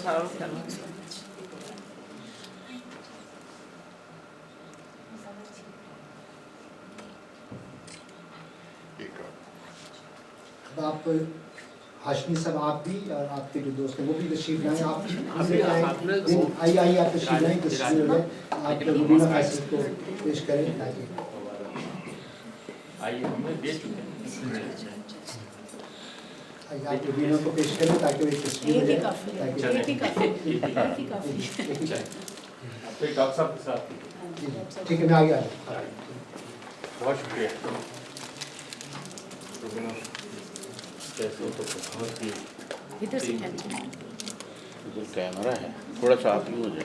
آپ ہاشمی صاحب آپ بھی اور آپ کے جو دوست ہیں وہ بھی تشریف لائیں. آپ آئیے آپ تشریف لائیں, تشریف لائیں, آپ روبینہ فیصل کو پیش کریں تاکہ آپ روبینہ کو پیش کریں تاکہ وہ ایک تصویر ہو جائے. ٹھیک ہے, میں آگے آ جاؤں. بہت شکریہ. کیمرہ ہے تھوڑا سا آپ ہی ہو جائے.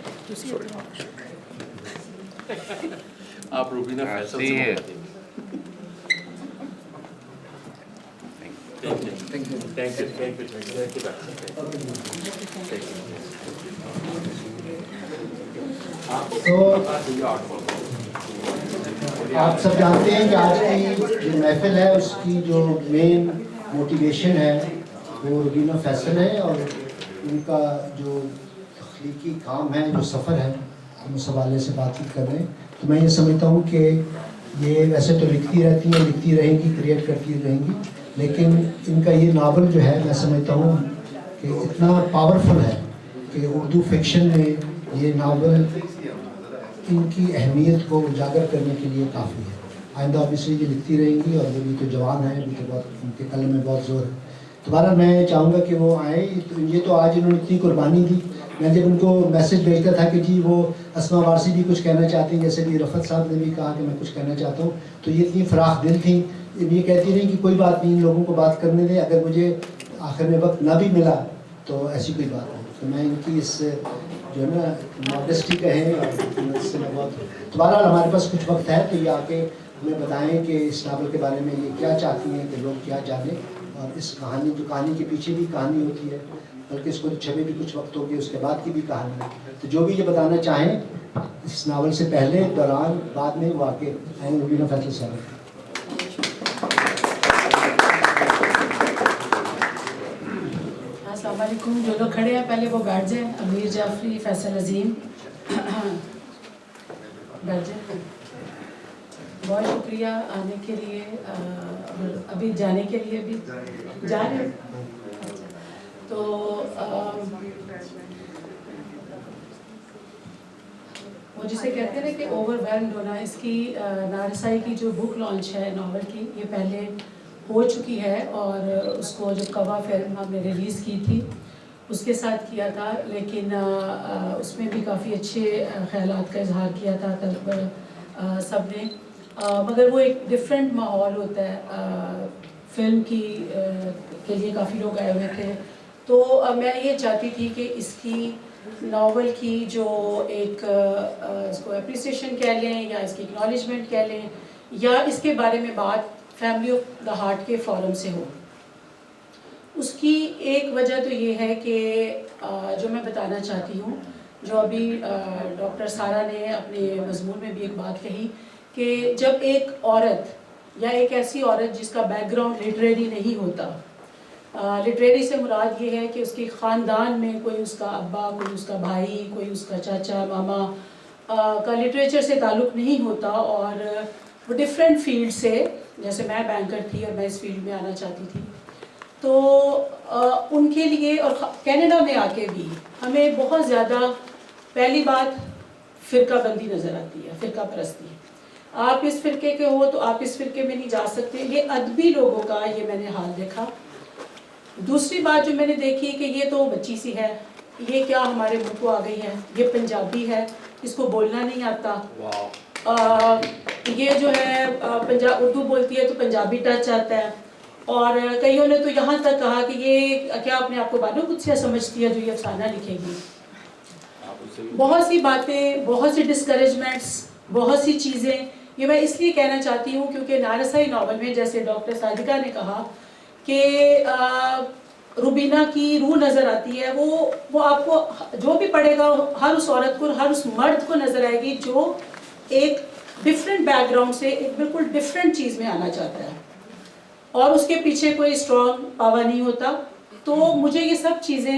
آپ روبینہ فیصل سے تو آپ سب جانتے ہیں کہ آج کی جو محفل ہے اس کی جو مین موٹیویشن ہے وہ روبینہ فیصل ہے, اور ان کا جو تخلیقی کام ہے, جو سفر ہے, ہم اس حوالے سے بات چیت کر رہے ہیں. تو میں یہ سمجھتا ہوں کہ یہ ویسے تو لکھتی رہتی ہیں, لکھتی رہیں گی, کریٹ کرتی رہیں گی, لیکن ان کا یہ ناول جو ہے میں سمجھتا ہوں کہ اتنا پاورفل ہے کہ اردو فکشن میں یہ ناول ان کی اہمیت کو اجاگر کرنے کے لیے کافی ہے. آئندہ آبویسلی یہ لکھتی رہیں گی, اور وہ بھی تو جوان ہیں, ابھی تو بہت ان کے قلم میں بہت زور ہے. دوبارہ میں چاہوں گا کہ وہ آئیں. یہ تو آج انہوں نے اتنی قربانی دی. میں جب ان کو میسج بھیجتا تھا کہ جی وہ اسما وارثی بھی کچھ کہنا چاہتی ہیں, جیسے بھی رفعت صاحب نے بھی کہا کہ میں کچھ کہنا چاہتا ہوں, تو یہ اتنی فراخ دل تھیں, یہ کہتی رہیں کہ کوئی بات نہیں, ان لوگوں کو بات کرنے دیں, اگر مجھے آخر میں وقت نہ بھی ملا تو ایسی کوئی بات نہیں. تو میں ان کی اس جو ہے نا ماڈسٹی کہیں, اور اس سے میں بہت. تو بہرحال ہمارے پاس کچھ وقت ہے, تو یہ آ کے ہمیں بتائیں کہ اس ناول کے بارے میں یہ کیا چاہتی ہیں کہ لوگ کیا جانیں, اور اس کہانی جو کہانی کے پیچھے بھی کہانی ہوتی ہے, بلکہ اس کو لکھنے میں بھی کچھ وقت ہوگی, اس کے بعد کی بھی کہانی ہے. تو جو بھی یہ بتانا چاہیں اس ناول سے پہلے, دوران, بعد میں, وہ آ کے آئیں. روبینہ فیصل صاحب. السلام علیکم. جو لوگ کھڑے ہیں پہلے وہ بیٹھ جائیں. امیر جعفری, فیصل عظیم, بیٹھ جائیں. بہت شکریہ آنے کے لیے, ابھی جانے کے لیے بھی جا رہے ہیں. تو وہ جسے کہتے ہیں کہ اوور ویلمڈ ہونا, اس کی نارسائی کی جو بک لانچ ہے ناول کی, یہ پہلے ہو چکی ہے, اور اس کو جو کوا فلم ہم نے ریلیز کی تھی اس کے ساتھ کیا تھا, لیکن اس میں بھی کافی اچھے خیالات کا اظہار کیا تھا سب نے, مگر وہ ایک ڈفرینٹ ماحول ہوتا ہے. فلم کے لیے کافی لوگ آئے ہوئے تھے, تو میں یہ چاہتی تھی کہ اس کی ناول کی جو ایک اس کو اپریسیشن کہہ لیں, یا اس کی اکنالجمنٹ کہہ لیں, یا اس کے بارے میں بات فیملی آف دا ہارٹ کے فورم سے ہو. اس کی ایک وجہ تو یہ ہے کہ جو میں بتانا چاہتی ہوں, جو ابھی ڈاکٹر سارہ نے اپنے مضمون میں بھی ایک بات کہی, کہ جب ایک عورت یا ایک ایسی عورت جس کا بیک گراؤنڈ لٹریری نہیں ہوتا, لٹریری سے مراد یہ ہے کہ اس کے خاندان میں کوئی اس کا ابا, کوئی اس کا بھائی, کوئی اس کا چاچا, ماما کا لٹریچر سے تعلق نہیں ہوتا, اور وہ ڈفرینٹ فیلڈ سے, جیسے میں بینکر تھی اور میں اس فیلڈ میں آنا چاہتی تھی, تو ان کے لیے, اور کینیڈا میں آ کے بھی ہمیں بہت زیادہ پہلی بات فرقہ بندی نظر آتی ہے, فرقہ پرستی. آپ اس فرقے کے ہو تو آپ اس فرقے میں نہیں جا سکتے, یہ ادبی لوگوں کا یہ میں نے حال دیکھا. دوسری بات جو میں نے دیکھی کہ یہ تو بچی سی ہے, یہ کیا ہمارے ملک کو آ گئی ہے, یہ پنجابی ہے, اس کو بولنا نہیں آتا, یہ جو ہے اردو بولتی ہے تو پنجابی ٹچ آتا ہے. اور کئیوں نے تو یہاں تک کہا کہ یہ کیا اپنے آپ کو بانو قدسیہ سمجھتی ہے جو یہ افسانہ لکھے گی. بہت سی باتیں, بہت سی ڈسکریجمنٹس, بہت سی چیزیں, یہ میں اس لیے کہنا چاہتی ہوں کیونکہ نارسائی ناول میں جیسے ڈاکٹر صادقہ نے کہا کہ روبینہ کی روح نظر آتی ہے, وہ آپ کو جو بھی پڑھے گا ہر اس عورت کو, ہر اس مرد کو نظر آئے گی جو ایک ڈفرینٹ بیک گراؤنڈ سے ایک بالکل ڈفرینٹ چیز میں آنا چاہتا ہے, اور اس کے پیچھے کوئی اسٹرانگ پاور نہیں ہوتا. تو مجھے یہ سب چیزیں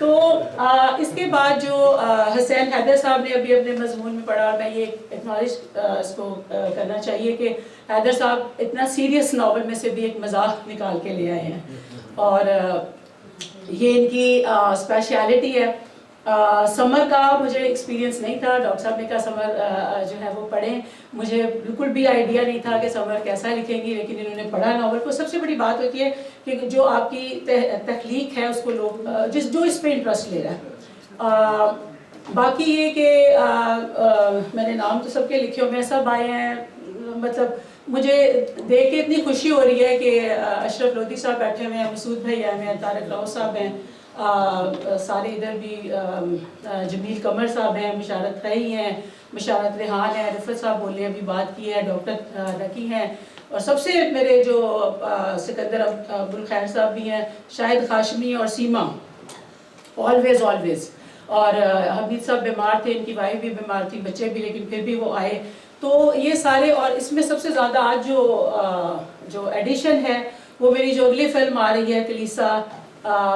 تو اس کے بعد جو حسین حیدر صاحب نے ابھی اپنے مضمون میں پڑھا، میں یہ ایکنالج اس کو کرنا چاہیے کہ حیدر صاحب اتنا سیریس ناول میں سے بھی ایک مزاح نکال کے لے آئے ہیں، اور یہ ان کی اسپیشلٹی ہے۔ سمر کا مجھے ایکسپیرینس نہیں تھا، ڈاکٹر صاحب نے کہا سمر جو ہے وہ پڑھیں، مجھے بالکل بھی آئیڈیا نہیں تھا کہ سمر کیسا لکھیں گی، لیکن انہوں نے پڑھا ناول کو۔ سب سے بڑی بات ہوتی ہے کہ جو آپ کی تخلیق ہے اس کو لوگ جو اس پہ انٹرسٹ لے رہا ہے۔ باقی یہ کہ میں نے نام تو سب کے لکھے ہوئے ہیں، سب آئے ہیں، مطلب مجھے دیکھ کے اتنی خوشی ہو رہی ہے کہ اشرف لودھی صاحب بیٹھے ہوئے ہیں، مسعود بھائی آئے ہیں، طارق راؤ صاحب ہیں، سارے ادھر بھی جمیل قمر صاحب ہیں، مشارت خی ہیں، مشارت ریحان ہے، رفت صاحب بولے ابھی بات کی ہے، ڈاکٹر نکی ہیں، اور سب سے میرے جو سکندر ابوالخیر صاحب بھی ہیں، شاہد خاشمی اور سیما، آلویز آلویز، اور حمید صاحب بیمار تھے، ان کی وائف بھی بیمار تھی، بچے بھی، لیکن پھر بھی وہ آئے۔ تو یہ سارے، اور اس میں سب سے زیادہ آج جو ایڈیشن ہے وہ میری جو اگلی فلم آ رہی ہے کلیسا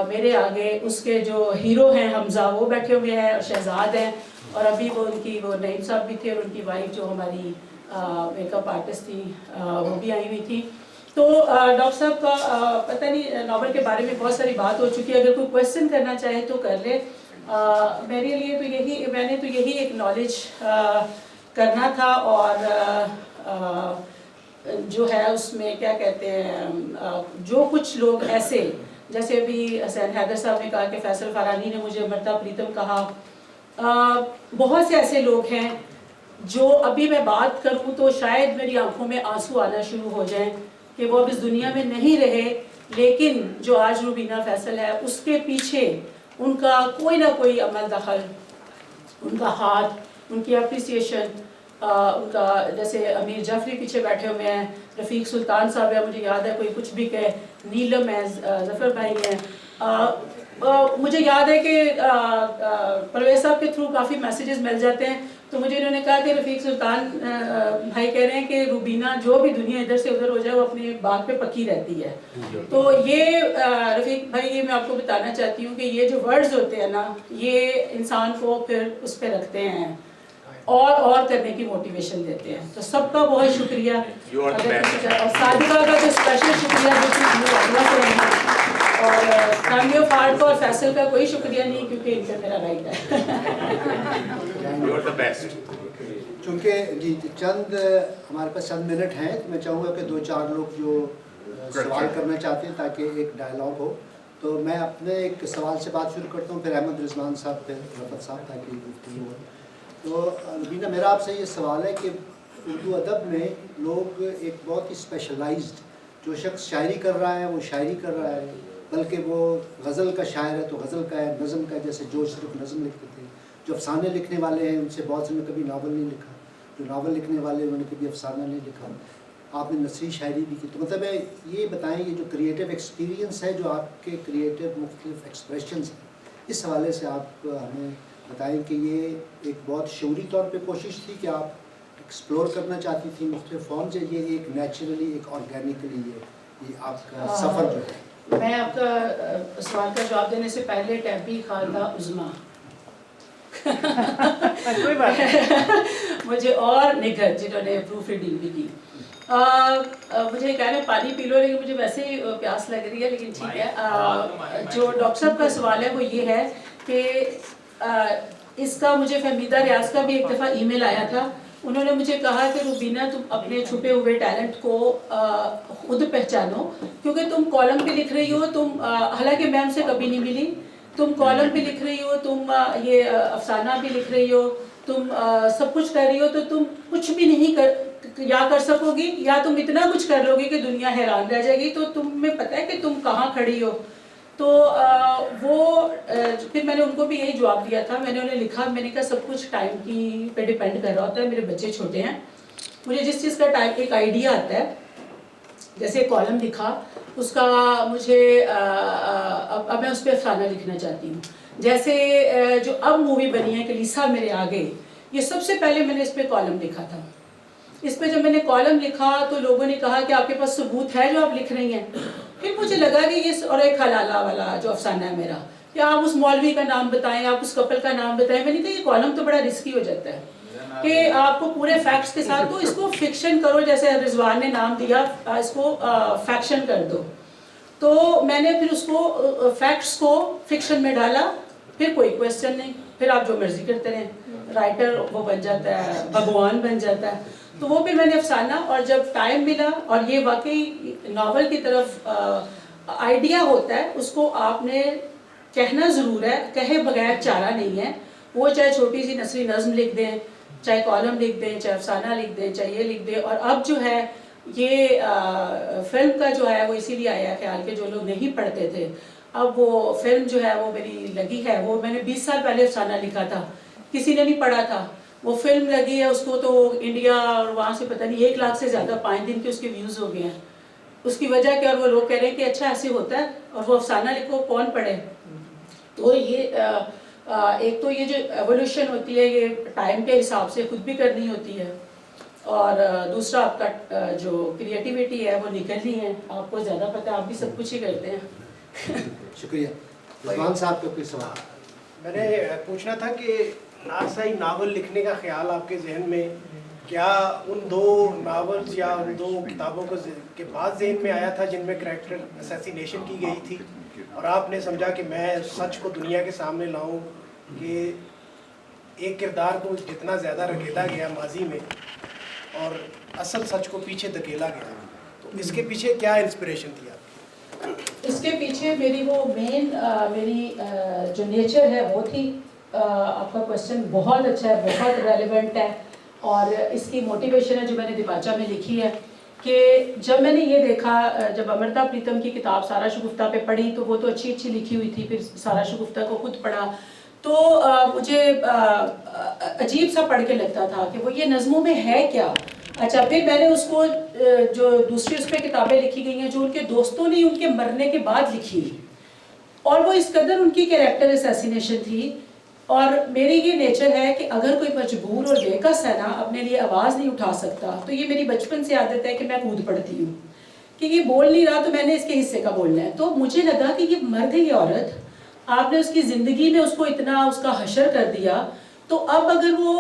میرے آگے، اس کے جو ہیرو ہیں حمزہ وہ بیٹھے ہوئے ہیں اور شہزاد ہیں، اور ابھی وہ ان کی وہ نعیم صاحب بھی تھے، اور ان کی وائف جو ہماری میک اپ آرٹسٹ تھی وہ بھی آئی ہوئی تھی۔ تو ڈاکٹر صاحب کا پتہ نہیں ناول کے بارے میں بہت ساری بات ہو چکی ہے، اگر کوئی کویسچن کرنا چاہے تو کر لے۔ میرے لیے تو یہی، میں نے تو یہی ایکنالج کرنا تھا، اور جو ہے اس میں کیا کہتے ہیں، جو کچھ لوگ ایسے، جیسے ابھی حسین حیدر صاحب نے کہا کہ فیصل فارانی نے مجھے امرتا پریتم کہا، بہت سے ایسے لوگ ہیں جو ابھی میں بات کروں تو شاید میری آنکھوں میں آنسو آنا شروع ہو جائیں کہ وہ اب اس دنیا میں نہیں رہے، لیکن جو آج روبینہ فیصل ہے اس کے پیچھے ان کا کوئی نہ کوئی عمل دخل، ان کا ہاتھ، ان کی اپریسیشن، ان کا، جیسے امیر جعفری پیچھے بیٹھے ہوئے ہیں، رفیق سلطان صاحب ہے، مجھے یاد ہے کوئی کچھ بھی کہے، نیلم ہے، ظفر بھائی ہیں، مجھے یاد ہے کہ پرویز صاحب کے تھرو کافی میسیجز مل جاتے ہیں، تو مجھے انہوں نے کہا کہ رفیق سلطان بھائی کہہ رہے ہیں کہ روبینہ جو بھی دنیا ادھر سے ادھر ہو جائے وہ اپنی بات پہ پکی رہتی ہے۔ تو یہ رفیق بھائی، یہ میں آپ کو بتانا چاہتی ہوں کہ یہ جو ورڈز ہوتے ہیں نا، یہ انسان کو پھر اس پہ رکھتے ہیں اور کرنے کی موٹیویشن دیتے ہیں۔ تو سب کا بہت شکریہ، اور صادقہ کا تو اسپیشل شکریہ اور فیملی آف آرٹ کو اور فیصل کا کوئی شکریہ نہیں، کیونکہ ان کا میرا رائٹ ہے۔ چونکہ جی چند ہمارے پاس چند منٹ ہیں، تو میں چاہوں گا کہ 2-4 لوگ جو سوال کرنا چاہتے ہیں تاکہ ایک ڈائلاگ ہو، تو میں اپنے ایک سوال سے بات شروع کرتا ہوں، پھر احمد رضوان صاحب، پھر رفت صاحب، تاکہ گفتگو ہو۔ تو روبینہ، میرا آپ سے یہ سوال ہے کہ اردو ادب میں لوگ ایک بہت ہی اسپیشلائزڈ، جو شخص شاعری کر رہا ہے وہ شاعری کر رہا ہے، بلکہ وہ غزل کا شاعر ہے تو غزل کا ہے، نظم کا، جیسے جو صرف نظم لکھتے تھے، جو افسانے لکھنے والے ہیں ان سے بہت سے نے کبھی ناول نہیں لکھا، جو ناول لکھنے والے انہوں نے کبھی افسانہ نہیں لکھا، آپ نے نثری شاعری بھی کی۔ تو مطلب ہے یہ بتائیں، یہ جو کریٹیو ایکسپیرینس ہے، جو آپ کے کریٹیو مختلف ایکسپریشنز ہیں، اس حوالے سے آپ ہمیں بتائیں کہ یہ ایک بہت شعوری طور پہ کوشش تھی کہ آپ ایکسپلور کرنا چاہتی تھی مختلف فارم سے، یہ ایک نیچرلی، ایک آرگینکلی یہ آپ کا سفر جو ہے؟ میں آپ کا سوال کا جواب دینے سے پہلے ٹیمپی خالدہ عظما مجھے اور نگہت جنہوں نے پروف ریڈنگ بھی کی، مجھے کہنے پانی پی لو، لیکن مجھے ویسے ہی پیاس لگ رہی ہے، لیکن ٹھیک ہے۔ جو ڈاکٹر صاحب کا سوال ہے وہ یہ ہے کہ اس کا مجھے فہمیدہ ریاض کا بھی ایک دفعہ ای میل آیا تھا، انہوں نے مجھے کہا کہ روبینہ تم اپنے چھپے ہوئے ٹیلنٹ کو خود پہچانو، کیونکہ تم کالم پہ لکھ رہی ہو، تم حالانکہ میں ان سے کبھی نہیں ملی، تم کالم بھی لکھ رہی ہو، تم یہ افسانہ بھی لکھ رہی ہو، تم سب کچھ کر رہی ہو، تو تم کچھ بھی نہیں کر سکو گی، یا تم اتنا کچھ کر لو گی کہ دنیا حیران رہ جائے گی، تو تمہیں پتہ ہے کہ تم کہاں کھڑی ہو۔ تو وہ پھر میں نے ان کو بھی یہی جواب دیا تھا، میں نے انہیں لکھا، میں نے کہا سب کچھ ٹائم کی پہ ڈیپینڈ کر رہا ہوتا ہے، میرے بچے چھوٹے ہیں، مجھے جس چیز کا ٹائم ایک آئیڈیا آتا ہے، جیسے کالم لکھا، اس کا مجھے اب میں اس پہ افسانہ لکھنا چاہتی ہوں، جیسے جو اب مووی بنی ہے کلیسا میرے آگے، یہ سب سے پہلے میں نے اس پہ کالم لکھا تھا۔ اس پہ جب میں نے کالم لکھا تو لوگوں نے کہا کہ آپ کے پاس ثبوت ہے جو آپ لکھ رہی ہیں، پھر مجھے لگا کہ یہ، اور ایک حلالہ والا جو افسانہ ہے میرا، کہ آپ اس مولوی کا نام بتائیں, آپ اس کپل کا نام بتائیں. میں نے کہا یہ کالم تو بڑا رسکی ہو جاتا ہے کہ آپ کو پورے فیکٹس کے ساتھ, تو اس کو فکشن کرو, جیسے رضوان نے نام دیا اس کو فیکشن کر دو. تو میں نے پھر اس کو فیکٹس کو فکشن میں ڈالا, پھر کوئی کویسچن نہیں, پھر آپ جو مرضی کرتے رہیں, رائٹر وہ بن جاتا ہے, بھگوان بن جاتا ہے. تو وہ پھر میں نے افسانہ, اور جب ٹائم ملا اور یہ واقعی ناول کی طرف آئیڈیا ہوتا ہے, اس کو آپ نے کہنا ضرور ہے, کہے بغیر چارہ نہیں ہے. وہ چاہے چھوٹی سی نثری نظم لکھ دیں, چاہے کالم لکھ دیں, چاہے افسانہ لکھ دیں, چاہے یہ لکھ دیں. اور اب جو ہے یہ فلم کا جو ہے وہ اسی لیے آیا خیال کہ جو لوگ نہیں پڑھتے تھے, اب وہ فلم جو ہے وہ میری لگی ہے. وہ میں نے 20 سال پہلے افسانہ لکھا تھا, کسی نے نہیں پڑھا تھا. وہ فلم لگی ہے, اس کو تو انڈیا اور وہاں سے پتہ نہیں 1 لاکھ سے زیادہ 5 دن کے اس کے ویوز ہو گئے ہیں. اس کی وجہ کیا, اور وہ لوگ کہہ رہے ہیں کہ اچھا ایسے ہوتا ہے, اور وہ افسانہ لکھو کون پڑھے. تو یہ ایک تو یہ جو ایولیوشن ہوتی ہے یہ ٹائم کے حساب سے خود بھی کرنی ہوتی ہے, اور دوسرا آپ کا جو کریٹیویٹی ہے وہ نکلنی ہے. آپ کو زیادہ پتہ ہے, آپ بھی سب کچھ ہی کرتے ہیں. شکریہ. رضوان صاحب کا کوئی سوال؟ میں نے پوچھنا تھا کہ نارسائی ناول لکھنے کا خیال آپ کے ذہن میں کیا ان 2 ناولز یا ان 2 کتابوں کے بعد ذہن میں آیا تھا جن میں کریکٹر اسیسینیشن کی گئی تھی, اور آپ نے سمجھا کہ میں سچ کو دنیا کے سامنے لاؤں کہ ایک کردار کو جتنا زیادہ رکھیلا گیا ماضی میں اور اصل سچ کو پیچھے دھکیلا گیا, تو اس کے پیچھے کیا انسپریشن تھی آپ کی؟ اس کے پیچھے میری وہ مین میری جو نیچر ہے وہ تھی. آپ کا کویسچن بہت اچھا ہے, بہت ریلیونٹ ہے, اور اس کی موٹیویشن ہے جو میں نے دیباچہ میں لکھی ہے کہ جب میں نے یہ دیکھا, جب امرتا پریتم کی کتاب سارا شگفتہ پہ پڑھی تو وہ تو اچھی اچھی لکھی ہوئی تھی, پھر سارا شگفتہ کو خود پڑھا تو مجھے عجیب سا پڑھ کے لگتا تھا کہ وہ یہ نظموں میں ہے کیا. اچھا, پھر میں نے اس کو جو دوسری اس پہ کتابیں لکھی گئی ہیں جو ان کے دوستوں نے ان کے مرنے کے بعد لکھی, اور وہ اس قدر ان کی کریکٹر اسیسینیشن تھی. اور میری یہ نیچر ہے کہ اگر کوئی مجبور اور بے کس ہے نا, اپنے لیے آواز نہیں اٹھا سکتا, تو یہ میری بچپن سے عادت ہے کہ میں کود پڑتی ہوں کہ یہ بول نہیں رہا تو میں نے اس کے حصے کا بولنا ہے. تو مجھے لگا کہ یہ مرد ہے, یہ عورت, آپ نے اس کی زندگی میں اس کو اتنا اس کا حشر کر دیا, تو اب اگر وہ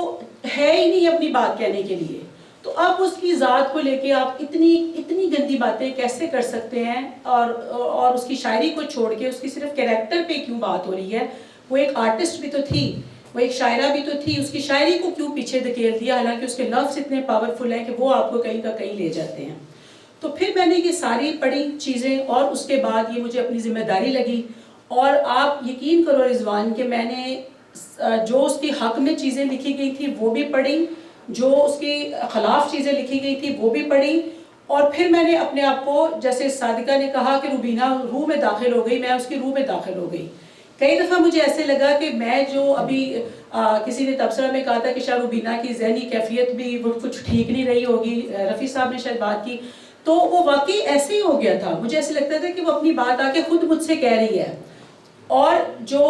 ہے ہی نہیں اپنی بات کہنے کے لیے, تو اب اس کی ذات کو لے کے آپ اتنی گندی باتیں کیسے کر سکتے ہیں. اور اس کی شاعری کو چھوڑ کے اس کی صرف کریکٹر پہ کیوں بات ہو رہی ہے. وہ ایک آرٹسٹ بھی تو تھی, وہ ایک شاعرہ بھی تو تھی, اس کی شاعری کو کیوں پیچھے دھکیل دیا, حالانکہ اس کے لفظ اتنے پاورفل ہیں کہ وہ آپ کو کہیں کا کہیں لے جاتے ہیں. تو پھر میں نے یہ ساری پڑھی چیزیں, اور اس کے بعد یہ مجھے اپنی ذمہ داری لگی. اور آپ یقین کرو رضوان کہ میں نے جو اس کے حق میں چیزیں لکھی گئی تھی وہ بھی پڑھی, جو اس کے خلاف چیزیں لکھی گئی تھی وہ بھی پڑھی. اور پھر میں نے اپنے آپ کو, جیسے صادقہ نے کہا کہ روبینہ روح میں داخل ہو گئی, میں اس کی روح میں داخل ہو گئی. کئی دفعہ مجھے ایسے لگا کہ میں جو ابھی کسی نے تبصرہ میں کہا تھا کہ شاید روبینہ کی ذہنی کیفیت بھی وہ کچھ ٹھیک نہیں رہی ہوگی, رفیع صاحب نے شاید بات کی, تو وہ واقعی ایسے ہی ہو گیا تھا. مجھے ایسے لگتا تھا کہ وہ اپنی بات آ کے خود مجھ سے کہہ رہی ہے. اور جو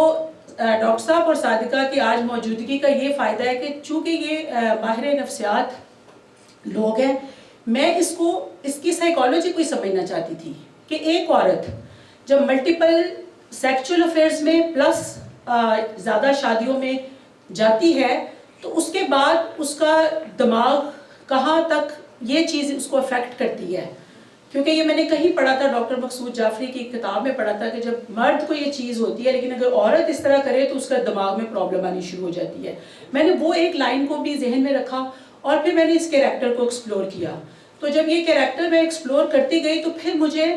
ڈاکٹر صاحب اور صادقہ کی آج موجودگی کا یہ فائدہ ہے کہ چونکہ یہ ماہر نفسیات لوگ ہیں, میں اس کی سائیکالوجی کو ہی سمجھنا چاہتی تھی کہ ایک عورت جب ملٹیپل سیکچول افیئرز میں پلس زیادہ شادیوں میں جاتی ہے تو اس کے بعد اس کا دماغ کہاں تک یہ چیز اس کو افیکٹ کرتی ہے. کیونکہ یہ میں نے کہیں پڑھا تھا, ڈاکٹر مقصود جعفری کی کتاب میں پڑھا تھا کہ جب مرد کو یہ چیز ہوتی ہے لیکن اگر عورت اس طرح کرے تو اس کا دماغ میں پرابلم آنی شروع ہو جاتی ہے. میں نے وہ ایک لائن کو بھی ذہن میں رکھا, اور پھر میں نے اس کیریکٹر کو ایکسپلور کیا. تو جب یہ کیریکٹر میں ایکسپلور کرتی گئی تو پھر مجھے